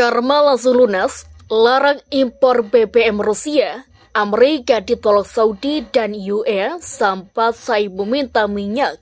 Karma langsung lunas, larang impor BBM Rusia, Amerika ditolak Saudi dan UE sampai saya meminta minyak.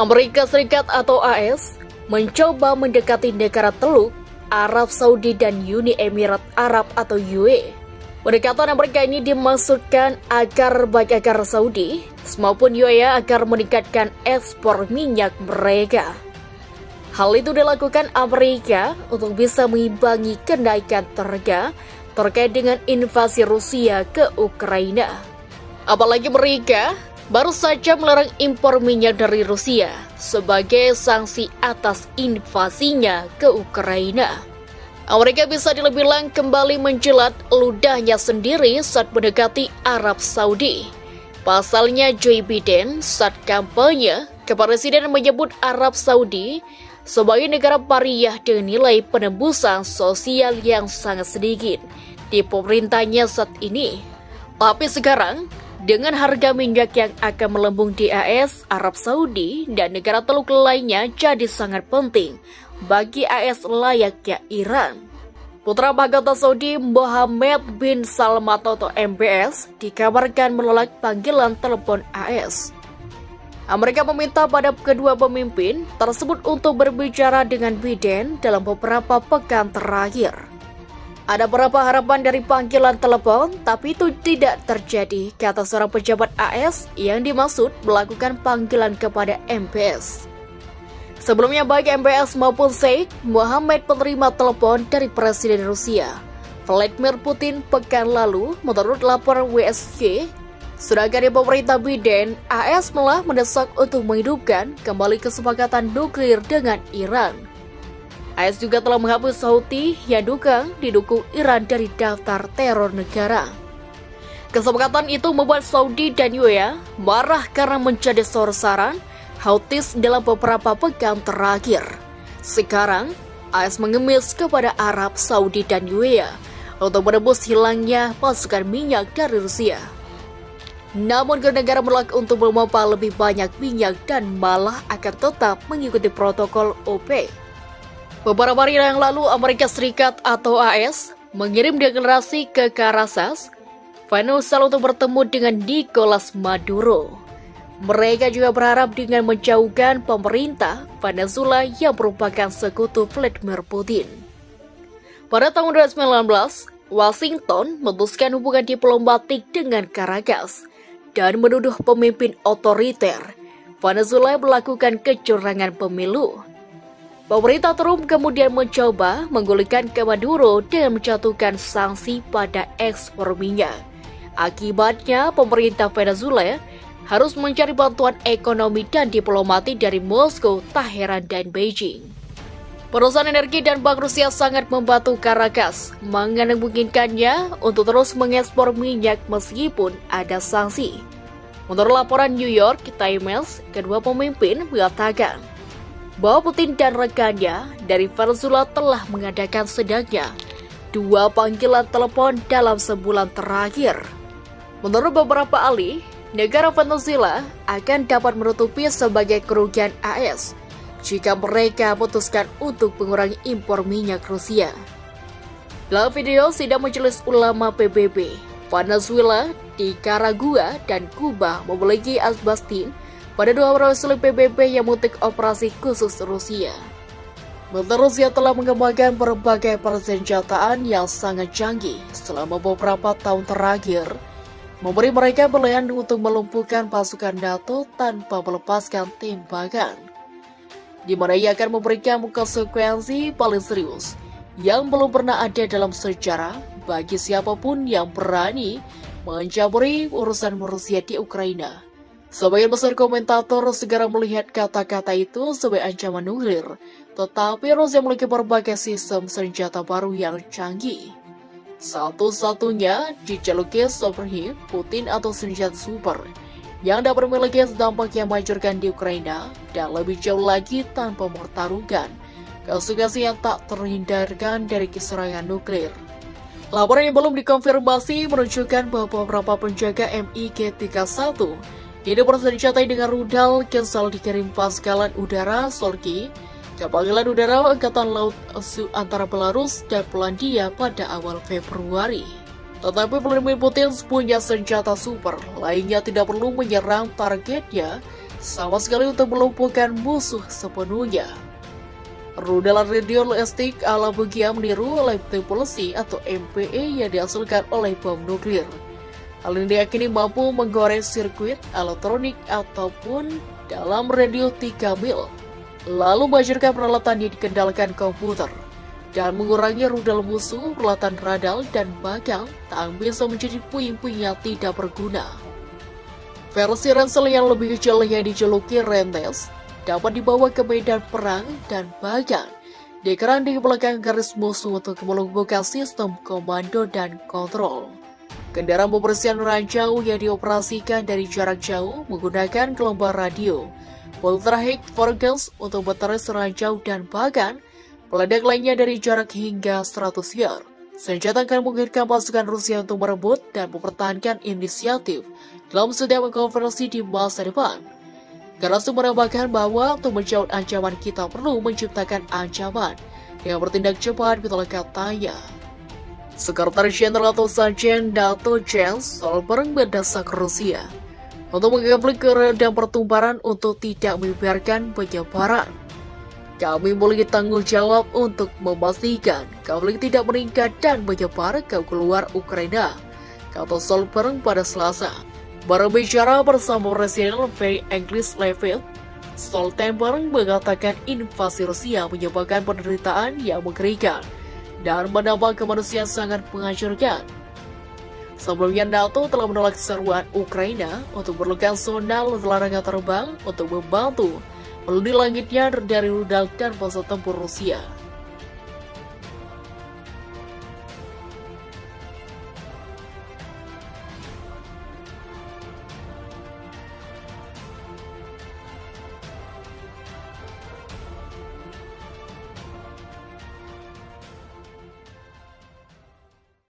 Amerika Serikat atau AS mencoba mendekati negara Teluk, Arab Saudi dan Uni Emirat Arab atau UE. Pendekatan Amerika ini dimaksudkan agar baik agar Saudi maupun UE agar meningkatkan ekspor minyak mereka. Hal itu dilakukan Amerika untuk bisa mengimbangi kenaikan harga terkait dengan invasi Rusia ke Ukraina. Apalagi mereka baru saja melarang impor minyak dari Rusia sebagai sanksi atas invasinya ke Ukraina. Amerika bisa dibilang kembali menjilat ludahnya sendiri saat mendekati Arab Saudi. Pasalnya Joe Biden saat kampanye kepresiden menyebut Arab Saudi sebagai negara pariah dengan nilai penembusan sosial yang sangat sedikit di pemerintahnya saat ini. Tapi sekarang, dengan harga minyak yang akan melambung di AS, Arab Saudi, dan negara Teluk lainnya jadi sangat penting bagi AS layaknya Iran. Putra mahkota Saudi Mohammed bin Salman atau MBS dikabarkan menolak panggilan telepon AS. Amerika meminta pada kedua pemimpin tersebut untuk berbicara dengan Biden dalam beberapa pekan terakhir. Ada beberapa harapan dari panggilan telepon, tapi itu tidak terjadi, kata seorang pejabat AS yang dimaksud melakukan panggilan kepada MBS. Sebelumnya baik MBS maupun Sheikh Mohammed menerima telepon dari Presiden Rusia Vladimir Putin pekan lalu, menurut laporan WSJ. Sedangkan di pemerintah Biden, AS malah mendesak untuk menghidupkan kembali kesepakatan nuklir dengan Iran. AS juga telah menghapus Houthi yang didukung Iran dari daftar teror negara. Kesepakatan itu membuat Saudi dan UE marah karena menjadi sasaran Houthis dalam beberapa pekan terakhir. Sekarang, AS mengemis kepada Arab Saudi dan UE untuk menebus hilangnya pasukan minyak dari Rusia. Namun kedua negara menolak untuk memompa lebih banyak minyak dan malah akan tetap mengikuti protokol OPEC. Beberapa hari yang lalu, Amerika Serikat atau AS mengirim deklarasi ke Caracas, Venezuela untuk bertemu dengan Nicolas Maduro. Mereka juga berharap dengan menjauhkan pemerintah Venezuela yang merupakan sekutu Vladimir Putin. Pada tahun 2019, Washington memutuskan hubungan diplomatik dengan Caracas dan menuduh pemimpin otoriter Venezuela melakukan kecurangan pemilu. Pemerintah Trump kemudian mencoba menggulingkan ke Maduro dengan menjatuhkan sanksi pada ekspor minyak. Akibatnya, pemerintah Venezuela harus mencari bantuan ekonomi dan diplomatik dari Moskow, Teheran, dan Beijing. Perusahaan energi dan bank Rusia sangat membantu Caracas, memungkinkannya untuk terus mengekspor minyak meskipun ada sanksi. Menurut laporan New York Times, kedua pemimpin mengatakan bahwa Putin dan rekannya dari Venezuela telah mengadakan setidaknya 2 panggilan telepon dalam sebulan terakhir. Menurut beberapa ahli, negara Venezuela akan dapat menutupi sebagai kerugian AS jika mereka memutuskan untuk mengurangi impor minyak Rusia. Dalam video sidang majelis ulama PBB, Venezuela, Nicaragua, dan Kuba memiliki Asbastin pada 2 provinsi PBB yang mengikuti operasi khusus Rusia. Rusia telah mengembangkan berbagai persenjataan yang sangat canggih selama beberapa tahun terakhir, memberi mereka pilihan untuk melumpuhkan pasukan NATO tanpa melepaskan tembakan, di mana ia akan memberikan konsekuensi paling serius yang belum pernah ada dalam sejarah bagi siapapun yang berani mencampuri urusan Rusia di Ukraina. Sebagian besar komentator segera melihat kata-kata itu sebagai ancaman nuklir, tetapi Rusia memiliki berbagai sistem senjata baru yang canggih. Satu-satunya dijuluki Superhit Putin atau senjata super, yang dapat memiliki dampak yang menghancurkan di Ukraina dan lebih jauh lagi tanpa pertarungan, konsekuensi yang tak terhindarkan dari serangan nuklir. Laporan yang belum dikonfirmasi menunjukkan bahwa beberapa penjaga MiG-31 ini bersenjatai dengan rudal Kensal dikirim pangkalan udara Solki ke pangkalan udara Angkatan Laut antara Belarus dan Polandia pada awal Februari. Tetapi Vladimir Putin punya senjata super, lainnya tidak perlu menyerang targetnya sama sekali untuk melumpuhkan musuh sepenuhnya. Rudal radioaktif ala Belgia meniru Light Policy atau MPE yang dihasilkan oleh bom nuklir. Hal ini diyakini mampu menggores sirkuit elektronik ataupun dalam radio 3 mil, lalu menghancurkan peralatan yang dikendalikan komputer, dan mengurangi rudal musuh, peralatan radar, dan bahkan tak bisa menjadi puing-puing yang tidak berguna. Versi ransel yang lebih kecil yang dijuluki Rentes dapat dibawa ke medan perang dan bahkan dikerang di belakang garis musuh untuk melumpuhkan sistem komando dan kontrol. Kendaraan pembersihan ranjau yang dioperasikan dari jarak jauh menggunakan gelombang radio, ultrahigh frequency untuk baterai ranjau dan bahkan peledak lainnya dari jarak hingga 100 yard. Senjata akan memungkinkan pasukan Rusia untuk merebut dan mempertahankan inisiatif dalam setiap konferensi di masa depan. Garasu menambahkan bahwa untuk menjawab ancaman kita perlu menciptakan ancaman yang bertindak cepat, betul katanya. Sekretaris Jenderal atau Sekjen NATO Jens Stoltenberg mendesak Rusia untuk mengonflik dan pertumpahan untuk tidak membiarkan penyebaran. Kami memiliki tanggung jawab untuk memastikan konflik tidak meningkat dan menyebar ke keluar Ukraina, kata Stoltenberg pada Selasa. Berbicara bersama Presiden Inggris Levin, Stoltenberg mengatakan invasi Rusia menyebabkan penderitaan yang mengerikan dan menambah kemanusiaan sangat menghancurkan. Sebelumnya NATO telah menolak seruan Ukraina untuk berlakukan zona larangan terbang untuk membantu melindungi langitnya dari rudal dan pesawat tempur Rusia.